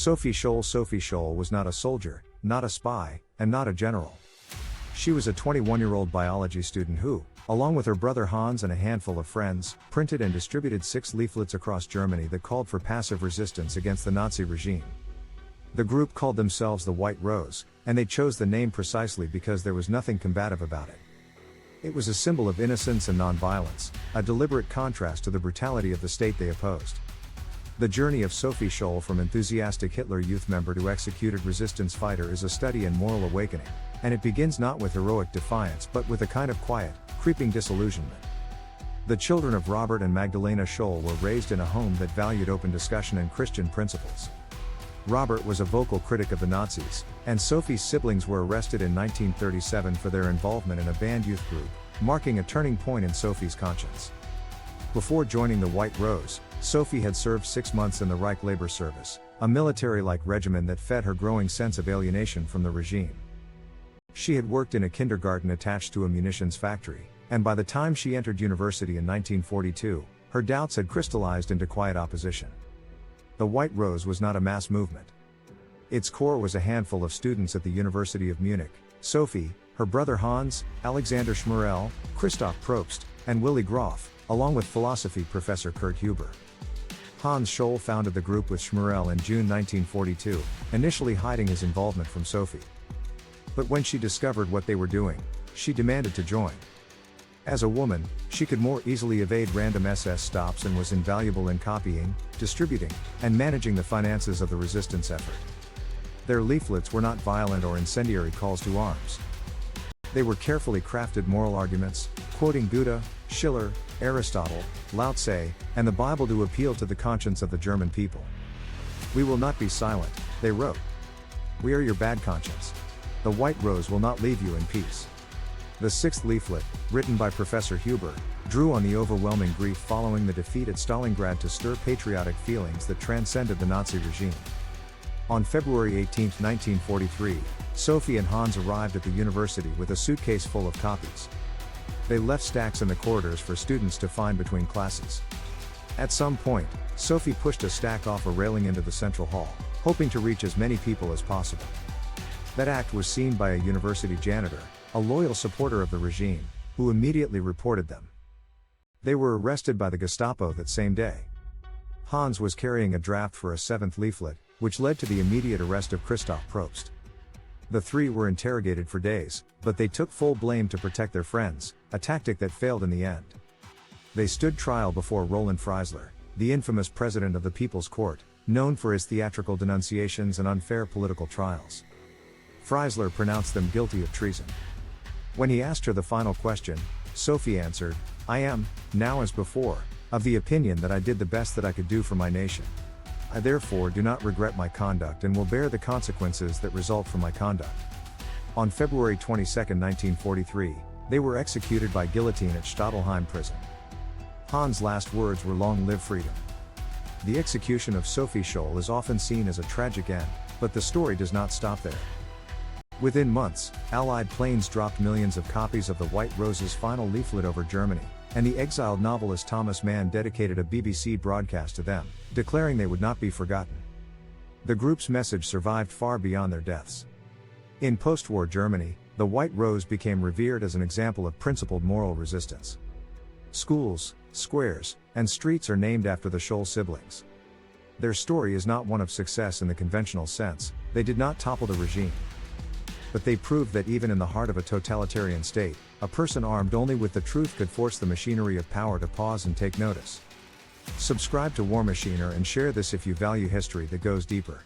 Sophie Scholl was not a soldier, not a spy, and not a general. She was a 21-year-old biology student who, along with her brother Hans and a handful of friends, printed and distributed 6 leaflets across Germany that called for passive resistance against the Nazi regime. The group called themselves the White Rose, and they chose the name precisely because there was nothing combative about it. It was a symbol of innocence and nonviolence, a deliberate contrast to the brutality of the state they opposed. The journey of Sophie Scholl from enthusiastic Hitler Youth member to executed resistance fighter is a study in moral awakening, and it begins not with heroic defiance but with a kind of quiet, creeping disillusionment. The children of Robert and Magdalena Scholl were raised in a home that valued open discussion and Christian principles. Robert was a vocal critic of the Nazis, and Sophie's siblings were arrested in 1937 for their involvement in a banned youth group, marking a turning point in Sophie's conscience. Before joining the White Rose, Sophie had served 6 months in the Reich Labor Service, a military-like regimen that fed her growing sense of alienation from the regime. She had worked in a kindergarten attached to a munitions factory, and by the time she entered university in 1942, her doubts had crystallized into quiet opposition. The White Rose was not a mass movement. Its core was a handful of students at the University of Munich: Sophie, her brother Hans, Alexander Schmerel, Christoph Probst, and Willy Grof, along with philosophy professor Kurt Huber. Hans Scholl founded the group with Schmerel in June 1942, initially hiding his involvement from Sophie. But when she discovered what they were doing, she demanded to join. As a woman, she could more easily evade random SS stops and was invaluable in copying, distributing, and managing the finances of the resistance effort. Their leaflets were not violent or incendiary calls to arms. They were carefully crafted moral arguments, quoting Goethe, Schiller, Aristotle, Lao Tse, and the Bible to appeal to the conscience of the German people. "We will not be silent," they wrote. "We are your bad conscience. The White Rose will not leave you in peace." The 6th leaflet, written by Professor Huber, drew on the overwhelming grief following the defeat at Stalingrad to stir patriotic feelings that transcended the Nazi regime. On February 18, 1943, Sophie and Hans arrived at the university with a suitcase full of copies. They left stacks in the corridors for students to find between classes. At some point, Sophie pushed a stack off a railing into the central hall, hoping to reach as many people as possible. That act was seen by a university janitor, a loyal supporter of the regime, who immediately reported them. They were arrested by the Gestapo that same day. Hans was carrying a draft for a 7th leaflet, which led to the immediate arrest of Christoph Probst. The 3 were interrogated for days, but they took full blame to protect their friends, a tactic that failed in the end. They stood trial before Roland Freisler, the infamous president of the People's Court, known for his theatrical denunciations and unfair political trials. Freisler pronounced them guilty of treason. When he asked her the final question, Sophie answered, "I am, now as before, of the opinion that I did the best that I could do for my nation. I therefore do not regret my conduct and will bear the consequences that result from my conduct." On February 22, 1943, they were executed by guillotine at Stadelheim prison. Hans' last words were "Long live freedom." The execution of Sophie Scholl is often seen as a tragic end, but the story does not stop there. Within months, Allied planes dropped millions of copies of the White Rose's final leaflet over Germany, and the exiled novelist Thomas Mann dedicated a BBC broadcast to them, declaring they would not be forgotten. The group's message survived far beyond their deaths. In post-war Germany, the White Rose became revered as an example of principled moral resistance. Schools, squares, and streets are named after the Scholl siblings. Their story is not one of success in the conventional sense. They did not topple the regime. But they proved that even in the heart of a totalitarian state, a person armed only with the truth could force the machinery of power to pause and take notice. Subscribe to War Machiner and share this if you value history that goes deeper.